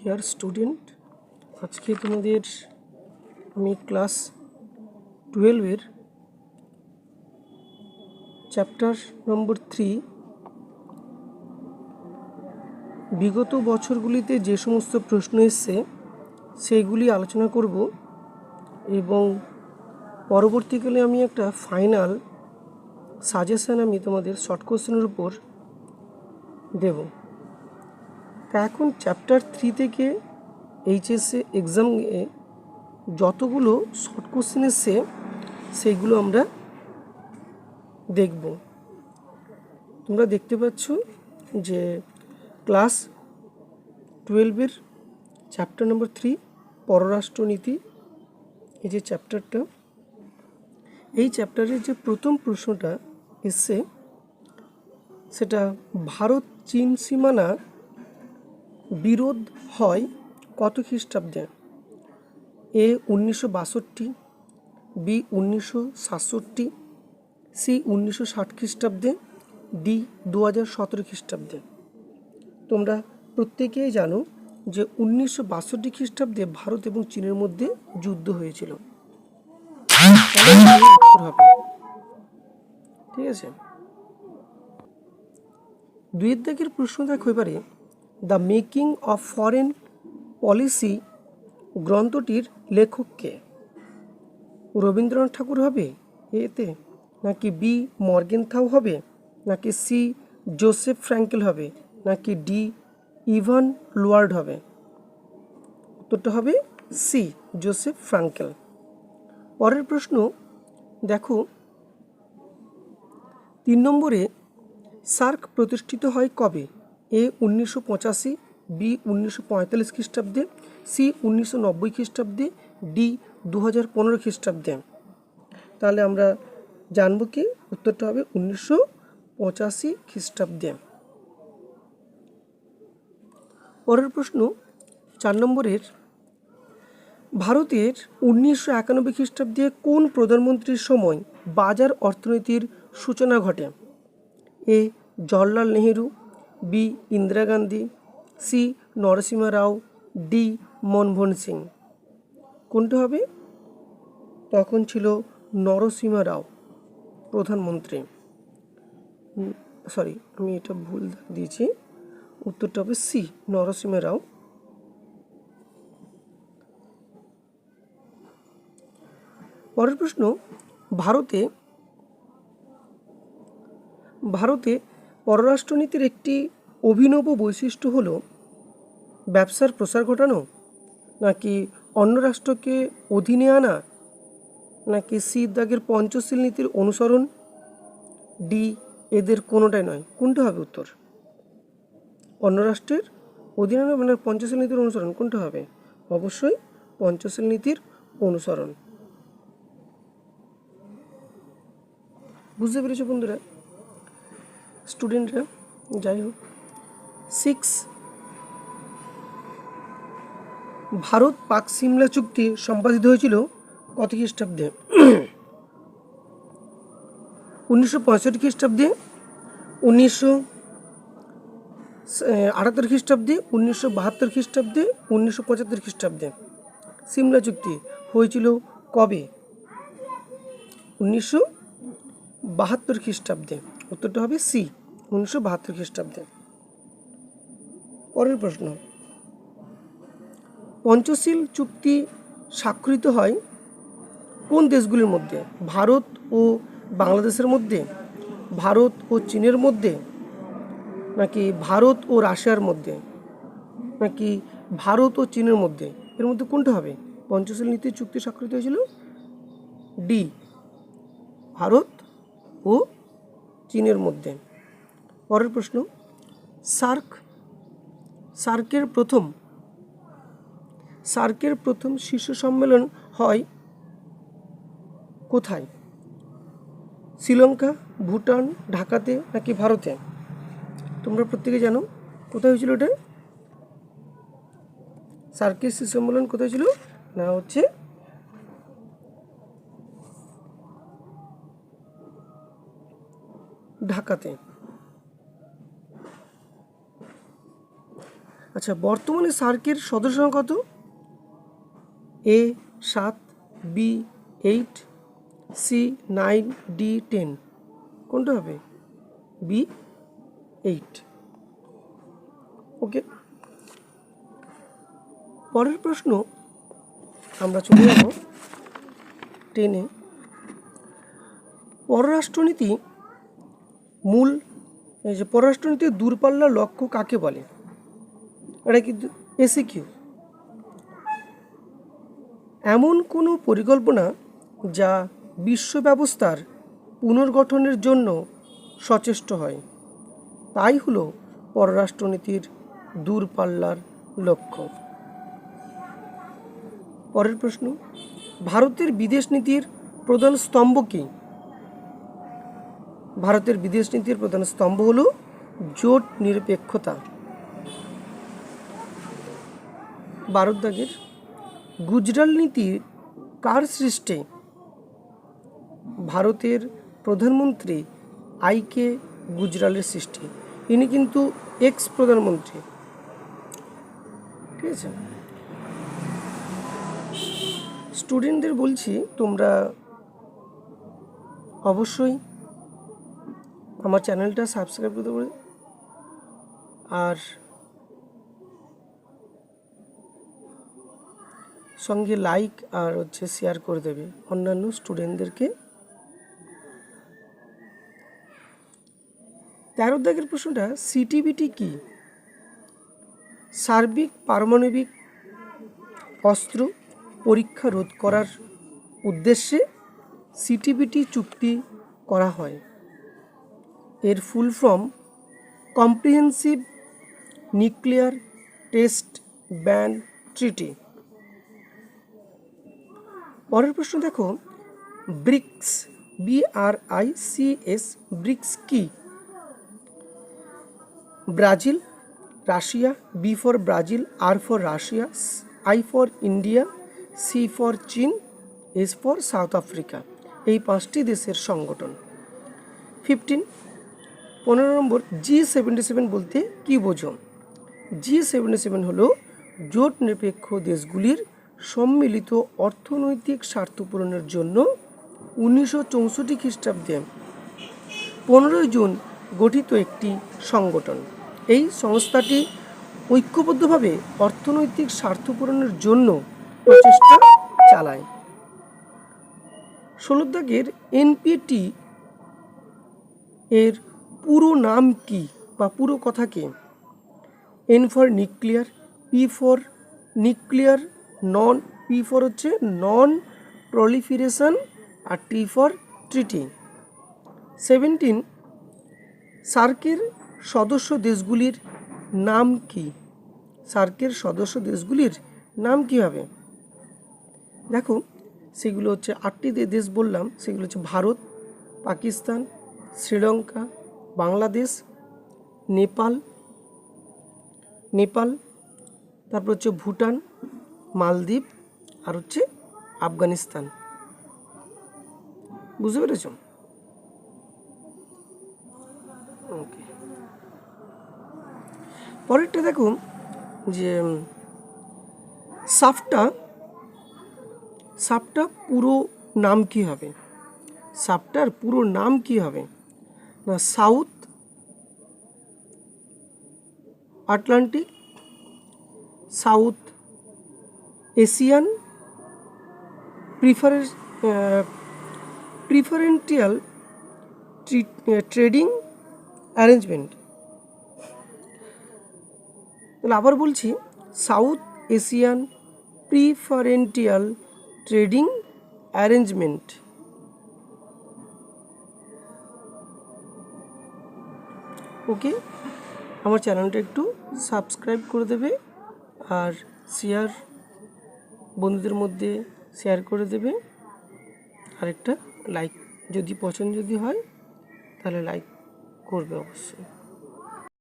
Dear student, আজকে তোমাদের আমি ক্লাস 12-এর চ্যাপ্টার নম্বর 3 বিগত বছরগুলিতে যে সমস্ত প্রশ্ন এসছে সেইগুলি আলোচনা করব এবং পরবর্তীকালে আমি একটা ফাইনাল সাজেশন আমি তোমাদের শর্ট কোশ্চেনের উপর দেব। তা এখন চ্যাপ্টার 3 থেকে এইচএসএ এক্সামে যতগুলো শর্ট কোশ্চেন এসছে সেইগুলো আমরা দেখব। তোমরা দেখতে পাচ্ছ যে ক্লাস 12-এর চ্যাপ্টার নম্বর 3 পররাষ্ট্রনীতি, এই যে চ্যাপ্টারটা, এই চ্যাপ্টারের যে প্রথম প্রশ্নটা এসছে সেটা ভারত চীন সীমানা বিরোধ হয় কত খ্রিস্টাব্দে? এ 1962, বি 1967, সি 1960 খ্রিস্টাব্দে, ডি 2017 খ্রিস্টাব্দে। তোমরা প্রত্যেকেই জানো যে 1962 খ্রিস্টাব্দে ভারত এবং চীনের মধ্যে যুদ্ধ হয়েছিল। ঠিক আছে, দুই দাগের প্রশ্ন দেখো এবারে, the making of foreign policy গ্রন্থটির লেখক কে? রবীন্দ্রনাথ ঠাকুর হবে এতে, নাকি বি মর্গেনথাউ হবে, নাকি সি জোসেফ ফ্র্যাঙ্কেল হবে, নাকি ডি ইভান লুয়ার্ড হবে? উত্তরটা হবে সি জোসেফ ফ্র্যাঙ্কেল। পরের প্রশ্ন দেখো 3 নম্বরে, সার্ক প্রতিষ্ঠিত হয় কবে? এ 1985, বি 1945 খ্রিস্টাব্দে, সি 1990 খ্রিস্টাব্দে, ডি 2015 খ্রিস্টাব্দে। তাহলে আমরা জানবো কি উত্তরটা হবে 1985 খ্রিস্টাব্দে। পরের প্রশ্ন 4 নম্বরের, ভারতের 1991 খ্রিস্টাব্দে কোন প্রধানমন্ত্রীর সময় বাজার অর্থনীতির সূচনা ঘটে? এ জওহরলাল নেহেরু, বি ইন্দিরা গান্ধী, সি নরসিংহ রাও, ডি মনমোহন সিং। কোনটা হবে? তখন ছিল নরসিংহ রাও প্রধানমন্ত্রী। সরি, আমি এটা ভুল দিয়েছি, উত্তরটা হবে সি নরসিংহ রাও। পরের প্রশ্ন, ভারতে পররাষ্ট্রনীতির একটি অভিনব বৈশিষ্ট্য হল ব্যবসার প্রসার ঘটানো, নাকি অন্য রাষ্ট্রকে অধীনে আনা, নাকি সি দাগের পঞ্চশীল নীতির অনুসরণ, ডি এদের কোনোটাই নয়? কোনটা হবে উত্তর? অন্য রাষ্ট্রের অধীনে আনা মানে পঞ্চশীল নীতির অনুসরণ, কোনটা হবে? অবশ্যই পঞ্চশীল নীতির অনুসরণ। বুঝতে পেরেছো বন্ধুরা, স্টুডেন্টরা? যাই হোক, 6, ভারত পাক সিমলা চুক্তি সম্পাদিত হয়েছিল কত খ্রিস্টাব্দে? 1965 খ্রিস্টাব্দে, 1978 খ্রিস্টাব্দে, 1972 খ্রিস্টাব্দে, 1975 খ্রিস্টাব্দে। সিমলা চুক্তি হয়েছিল কবে? 1972 খ্রিস্টাব্দে। উত্তরটা হবে সি 1972 খ্রিস্টাব্দে। পরের প্রশ্ন, পঞ্চশীল চুক্তি স্বাক্ষরিত হয় কোন দেশগুলির মধ্যে? ভারত ও বাংলাদেশের মধ্যে, ভারত ও চীনের মধ্যে, নাকি ভারত ও রাশিয়ার মধ্যে, নাকি ভারত ও চীনের মধ্যে? এর মধ্যে কোনটা হবে? পঞ্চশীল নীতির চুক্তি স্বাক্ষরিত হয়েছিল ডি ভারত ও চীনের মধ্যে। পরের প্রশ্ন, সার্কের প্রথম শীর্ষ সম্মেলন হয় কোথায়? শ্রীলঙ্কা, ভুটান, ঢাকাতে, নাকি ভারতে? তোমরা প্রত্যেকে জানো কোথায় হয়েছিল এটা। সার্কের শীর্ষ সম্মেলন কোথায় ছিল? না হচ্ছে ঢাকাতে। আচ্ছা, বর্তমানে সার্কের সদস্য সংখ্যা কত? A 7, B 8, C 9, D 10। কোনটা হবে? B 8। ওকে, পরের প্রশ্ন আমরা চলে যাব 10-এ। পররাষ্ট্রনীতি মূল এই যে পররাষ্ট্রনীতির দূরপাল্লার লক্ষ্য কাকে বলে? এটা কিন্তু এসিকিউ। এমন কোনো পরিকল্পনা যা বিশ্ব ব্যবস্থার পুনর্গঠনের জন্য সচেষ্ট হয়, তাই হলো পররাষ্ট্রনীতির দূরপাল্লার লক্ষ্য। পরের প্রশ্ন, ভারতের বিদেশ নীতির প্রধান স্তম্ভ কী? ভারতের বিদেশ নীতির প্রধান স্তম্ভ হলো জোট নিরপেক্ষতা। 12 দাগের, গুজরাল নীতি কার সৃষ্টি? ভারতের প্রধানমন্ত্রী আই.কে. গুজরালের সৃষ্টি। ইনি কিন্তু এক্স প্রধানমন্ত্রী, ঠিক আছে। স্টুডেন্টদের বলছি, তোমরা অবশ্যই আমার চ্যানেলটা সাবস্ক্রাইব করতে পারো, আর সঙ্গে লাইক আর শেয়ার করে দেবে অন্যান্য স্টুডেন্টদেরকে। 13 দাগের প্রশ্নটা, সিটিবিটি কি? সার্বিক পারমাণবিক অস্ত্র পরীক্ষা রোধ করার উদ্দেশ্যে সিটিবিটি চুক্তি করা হয়। এর full form comprehensive nuclear test ban ট্রিটি। পরের প্রশ্ন দেখো, ব্রিক্স BRICS ব্রিক্স কি? Brazil, Russia, B for Brazil, R for Russia, I for India, C for চীন, S ফর সাউথ আফ্রিকা। এই 5টি দেশের সংগঠন। 15 নম্বর, G77 বলতে কি বোঝো? G77 হলো জোট নিরপেক্ষ দেশগুলির সম্মিলিত অর্থনৈতিক স্বার্থ পূরণের জন্য 1964 খ্রিস্টাব্দে 15 জুন গঠিত একটি সংগঠন। এই সংস্থাটি ঐক্যবদ্ধভাবে অর্থনৈতিক স্বার্থ পূরণের জন্য প্রচেষ্টা চালায়। 16 দাগের, NPT এর পুরো নাম কি বা পুরো কথা কি? N for nuclear, P for nuclear non, P for হচ্ছে নন প্রলিফারেশন, আর T ফর ট্রিটি। 17, সার্কের সদস্য দেশগুলির নাম কি? সার্কের সদস্য দেশগুলির নাম কী হবে? দেখো, সেগুলো হচ্ছে 8টি দেশ বললাম, সেগুলো হচ্ছে ভারত, পাকিস্তান, শ্রীলঙ্কা, বাংলাদেশ, নেপাল, তারপর হচ্ছে ভুটান, মালদ্বীপ, আর হচ্ছে আফগানিস্তান। বুঝতে পেরেছ? ওকে, পরেরটা দেখো যে সাফটা পুরো নাম কি হবে? সাফটার পুরো নাম কি হবে? না, south Atlantic, south Asian preferential trading arrangement. তাহলে আবার বলছি, south Asian preferential trading arrangement. Okay, আমার চ্যানেলটা একটু সাবস্ক্রাইব করে দেবে, আর বন্ধুদের মধ্যে শেয়ার করে দেবে, আর একটা লাইক, যদি পছন্দ হয় তাহলে লাইক করবে অবশ্যই।